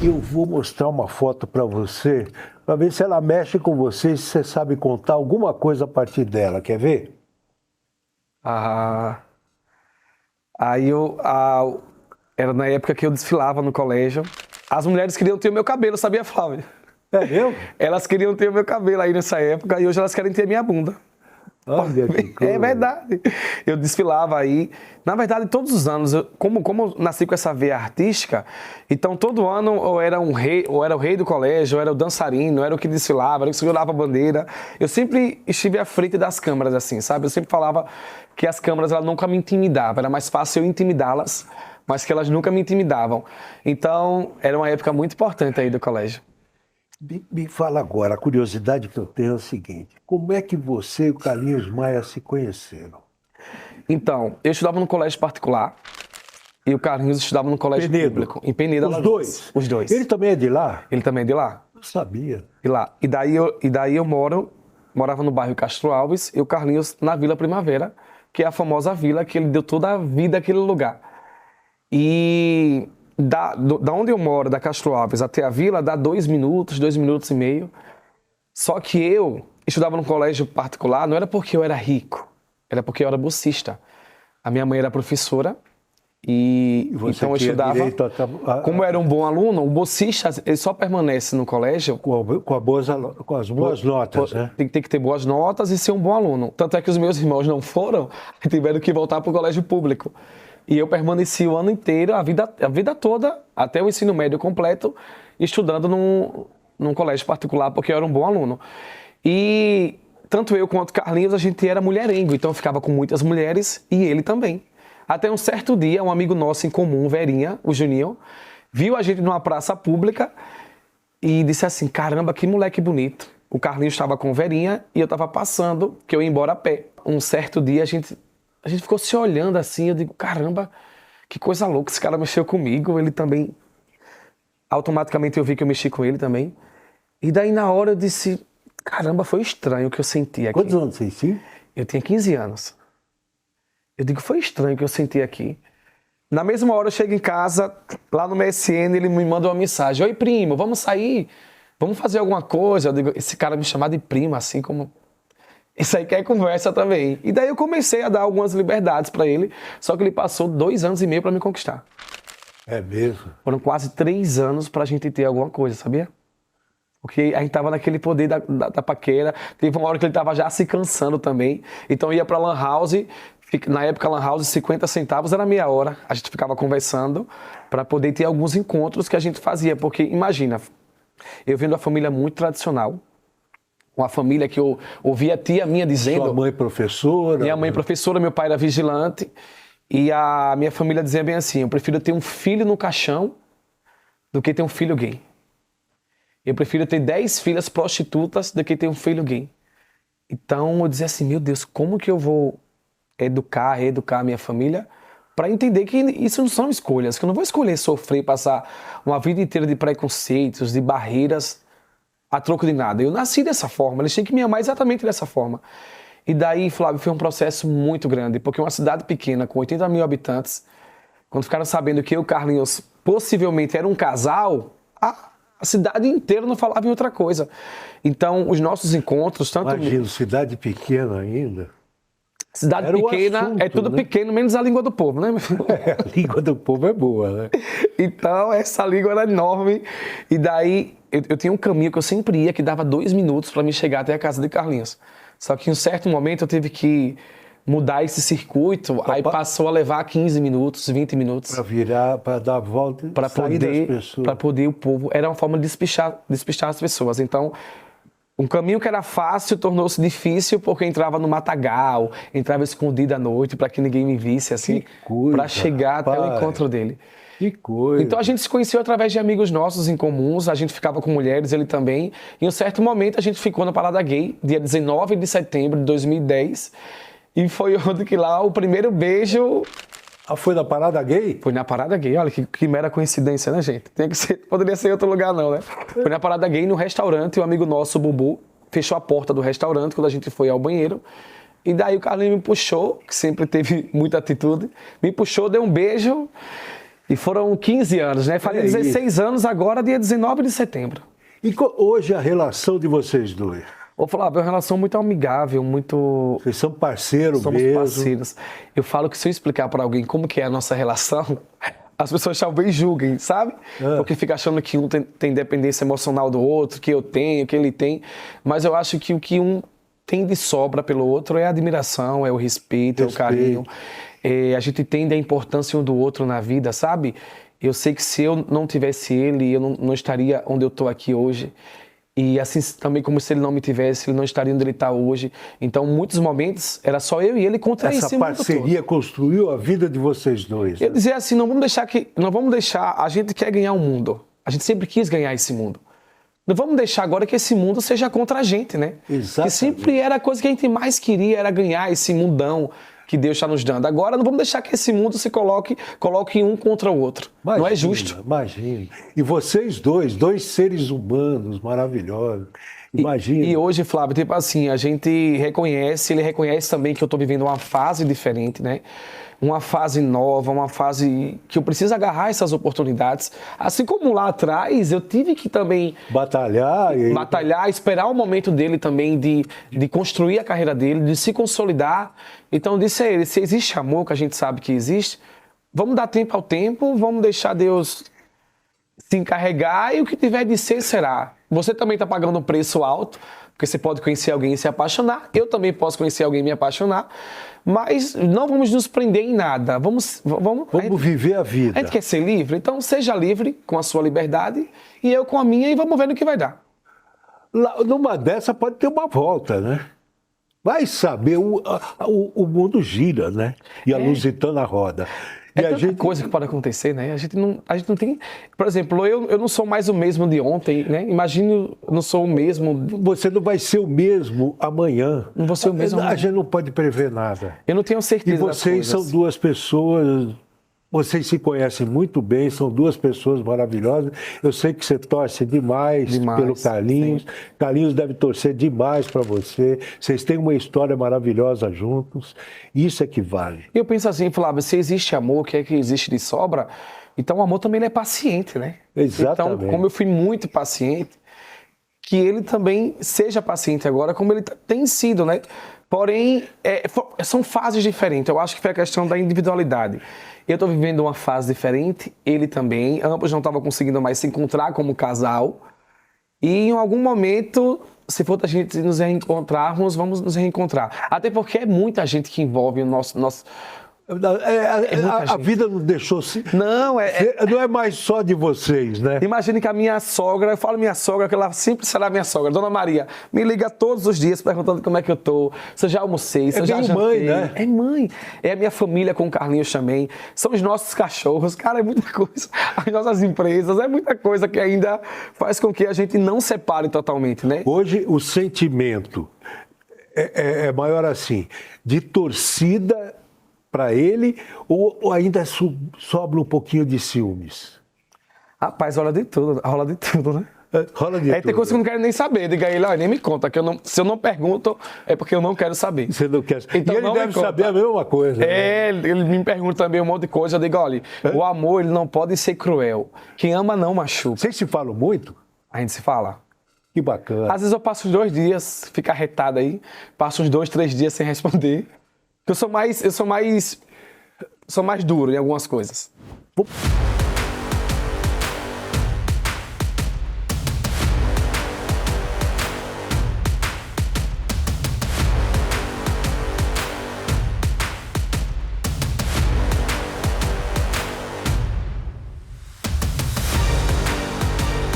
Eu vou mostrar uma foto para você, para ver se ela mexe com você, se você sabe contar alguma coisa a partir dela. Quer ver? Ah, aí era na época que eu desfilava no colégio. As mulheres queriam ter o meu cabelo, sabia, Flávio? É mesmo? Elas queriam ter o meu cabelo aí nessa época e hoje elas querem ter a minha bunda. Olha que É coisa. verdade. Eu desfilava aí. Na verdade, todos os anos, como eu nasci com essa veia artística, então todo ano ou era um rei, ou era o rei do colégio, ou era o dançarino, ou era o que desfilava, era o que segurava a bandeira. Eu sempre estive à frente das câmaras, assim, sabe? Eu sempre falava que as câmaras elas nunca me intimidavam, era mais fácil eu intimidá-las, mas que elas nunca me intimidavam. Então, era uma época muito importante aí do colégio. Me fala agora, a curiosidade que eu tenho é o seguinte: como é que você e o Carlinhos Maia se conheceram? Então, eu estudava no colégio particular e o Carlinhos estudava no colégio Penedo. público, em Penedo, Os Alagoas. dois? Os dois. Ele também é de lá? Ele também é de lá? Eu sabia. De lá. E daí eu morava no bairro Castro Alves e o Carlinhos na Vila Primavera, que é a famosa vila que ele deu toda a vida àquele lugar. E da onde eu moro, da Castro Alves até a vila, dá 2 minutos e meio. Só que eu estudava num colégio particular, não era porque eu era rico, era porque eu era bolsista. A minha mãe era professora e E você então eu tinha estudava. direito Como eu era um bom aluno, o bolsista ele só permanece no colégio com as boas notas, né? tem que ter boas notas e ser um bom aluno. Tanto é que os meus irmãos não foram e tiveram que voltar para o colégio público. E eu permaneci o ano inteiro, a vida toda, até o ensino médio completo, estudando num colégio particular, porque eu era um bom aluno. E tanto eu quanto Carlinhos, a gente era mulherengo, então eu ficava com muitas mulheres e ele também. Até um certo dia, um amigo nosso em comum, Verinha, o Juninho, viu a gente numa praça pública e disse assim, caramba, que moleque bonito. O Carlinhos estava com Verinha e eu estava passando, que eu ia embora a pé. Um certo dia a gente ficou se olhando assim, eu digo, caramba, que coisa louca, esse cara mexeu comigo, ele também. Automaticamente eu vi que eu mexi com ele também. E daí na hora eu disse, caramba, foi estranho o que eu senti aqui. Quantos anos vocês tinham? Eu tinha 15 anos. Eu digo, foi estranho o que eu senti aqui. Na mesma hora eu chego em casa, lá no MSN, ele me manda uma mensagem. Oi, primo, vamos sair? Vamos fazer alguma coisa? Eu digo, esse cara me chamar de primo, assim como... Isso aí quer conversa também. E daí eu comecei a dar algumas liberdades pra ele, só que ele passou 2 anos e meio pra me conquistar. É mesmo. Foram quase 3 anos pra gente ter alguma coisa, sabia? Porque a gente tava naquele poder da paquera. Teve uma hora que ele tava já se cansando também. Então ia pra Lan House. Na época, Lan House, 50 centavos era meia hora. A gente ficava conversando para poder ter alguns encontros que a gente fazia. Porque, imagina, eu vendo uma família muito tradicional. Uma família que eu ouvia a tia minha dizendo... Sua mãe professora? Minha mãe professora, meu pai era vigilante. E a minha família dizia bem assim, eu prefiro ter um filho no caixão do que ter um filho gay. Eu prefiro ter 10 filhas prostitutas do que ter um filho gay. Então eu dizia assim, meu Deus, como que eu vou reeducar a minha família para entender que isso não são escolhas, que eu não vou escolher sofrer, passar uma vida inteira de preconceitos, de barreiras a troco de nada. Eu nasci dessa forma, eles têm que me amar exatamente dessa forma. E daí, Flávio, foi um processo muito grande, porque uma cidade pequena, com 80 mil habitantes, quando ficaram sabendo que eu e o Carlinhos possivelmente era um casal, a cidade inteira não falava em outra coisa. Então, os nossos encontros, tanto... Imagina, cidade pequena ainda. Cidade Era o pequena, assunto, é tudo né? pequeno, menos a língua do povo, né? A língua do povo é boa, né? Então, essa língua era enorme. E daí, eu tinha um caminho que eu sempre ia, que dava 2 minutos para me chegar até a casa de Carlinhos. Só que em um certo momento eu tive que mudar esse circuito, aí passou a levar 15 minutos, 20 minutos. Para virar, para dar a volta, Para sair das poder, pessoas. o povo... Era uma forma de despistar as pessoas. Então, um caminho que era fácil tornou-se difícil porque entrava no matagal, entrava escondido à noite para que ninguém me visse, assim, para chegar até o encontro dele. Que coisa. Então a gente se conheceu através de amigos nossos em comuns, a gente ficava com mulheres, ele também. Em um certo momento a gente ficou na Parada Gay, dia 19 de setembro de 2010, e foi onde que lá o primeiro beijo... Ah, foi na Parada Gay? Foi na Parada Gay, olha que mera coincidência, né, gente? Poderia ser em outro lugar não, né? Foi na Parada Gay, no restaurante, o amigo nosso, o Bubu, fechou a porta do restaurante quando a gente foi ao banheiro. E daí o Carlinhos me puxou, que sempre teve muita atitude, me puxou, deu um beijo. E foram 15 anos, né? Faria 16 anos agora, dia 19 de setembro. E hoje a relação de vocês dois? Vou falar, é uma relação muito amigável, muito... Vocês são parceiros Somos mesmo? parceiros. Eu falo que se eu explicar para alguém como que é a nossa relação, as pessoas talvez julguem, sabe? Porque fica achando que um tem dependência emocional do outro, que eu tenho, que ele tem. Mas eu acho que o que um tem de sobra pelo outro é a admiração, é o respeito, é o carinho. A gente entende a importância um do outro na vida, sabe? Eu sei que se eu não tivesse ele, eu não estaria onde eu estou aqui hoje. E assim também como se ele não me tivesse, ele não estaria onde ele está hoje. Então, em muitos momentos, era só eu e ele contra esse mundo todo. Essa parceria construiu a vida de vocês dois. Eu dizia assim, não vamos deixar, a gente quer ganhar o mundo. A gente sempre quis ganhar esse mundo. Não vamos deixar agora que esse mundo seja contra a gente, né? Exatamente. Que sempre era a coisa que a gente mais queria, era ganhar esse mundão que Deus está nos dando. Agora não vamos deixar que esse mundo se coloque um contra o outro. Imagina, não é justo. Imagina. E vocês dois seres humanos maravilhosos. Imagina. E hoje, Flávio, tipo assim, a gente reconhece, ele reconhece também que eu estou vivendo uma fase diferente, né? Uma fase nova, uma fase que eu preciso agarrar essas oportunidades. Assim como lá atrás, eu tive que também batalhar, esperar o momento dele também de construir a carreira dele, de se consolidar. Então, eu disse a ele, se existe amor, que a gente sabe que existe, vamos dar tempo ao tempo, vamos deixar Deus se encarregar e o que tiver de ser, será. Você também está pagando um preço alto, porque você pode conhecer alguém e se apaixonar, eu também posso conhecer alguém e me apaixonar, mas não vamos nos prender em nada. Vamos viver a vida. A gente quer ser livre, então seja livre com a sua liberdade e eu com a minha e vamos ver no que vai dar. Numa dessa pode ter uma volta, né? Vai saber, o mundo gira, né? E a Lusitana roda. É tanta coisa que pode acontecer, né? A gente não tem... Por exemplo, eu não sou mais o mesmo de ontem, né? Imagino, eu não sou o mesmo... Você não vai ser o mesmo amanhã. Não vou ser o mesmo amanhã. A gente não pode prever nada. Eu não tenho certeza das coisas. E vocês são duas pessoas... Vocês se conhecem muito bem, são duas pessoas maravilhosas. Eu sei que você torce demais pelo Carlinhos. Sim. Carlinhos deve torcer demais para você. Vocês têm uma história maravilhosa juntos. Isso é que vale. Eu penso assim, Flávio, se existe amor, o que é que existe de sobra? Então o amor também é paciente, né? Exatamente. Então, como eu fui muito paciente, que ele também seja paciente agora, como ele tem sido, né? Porém, são fases diferentes. Eu acho que foi a questão da individualidade. Eu estou vivendo uma fase diferente, ele também. Ambos não estavam conseguindo mais se encontrar como casal. E em algum momento, se for a gente nos reencontrarmos, vamos nos reencontrar. Até porque é muita gente que envolve o nosso... A vida não deixou... Não é mais só de vocês, né? Imagine que a minha sogra, eu falo minha sogra, que ela sempre será minha sogra, Dona Maria, me liga todos os dias perguntando como é que eu tô, se eu já almocei, se eu já jantei. Mãe, né? É mãe. É a minha família com o Carlinhos também. São os nossos cachorros. Cara, é muita coisa. As nossas empresas, é muita coisa que ainda faz com que a gente não separe totalmente, né? Hoje, o sentimento é maior assim, de torcida para ele, ou ainda sobra um pouquinho de ciúmes? Rapaz, rola de tudo, né? Rola de tudo. Tem coisa que eu não quero nem saber. Diga a ele, nem me conta, que se eu não pergunto, é porque eu não quero saber. Você não quer saber. Então, e ele deve saber a mesma coisa. Ele me pergunta também um monte de coisa. Eu digo, olha, o amor ele não pode ser cruel. Quem ama não machuca. Vocês se falam muito? A gente se fala. Que bacana. Às vezes eu passo uns 2 dias, fica arretado aí, passo uns 2, 3 dias sem responder. Eu sou mais duro em algumas coisas.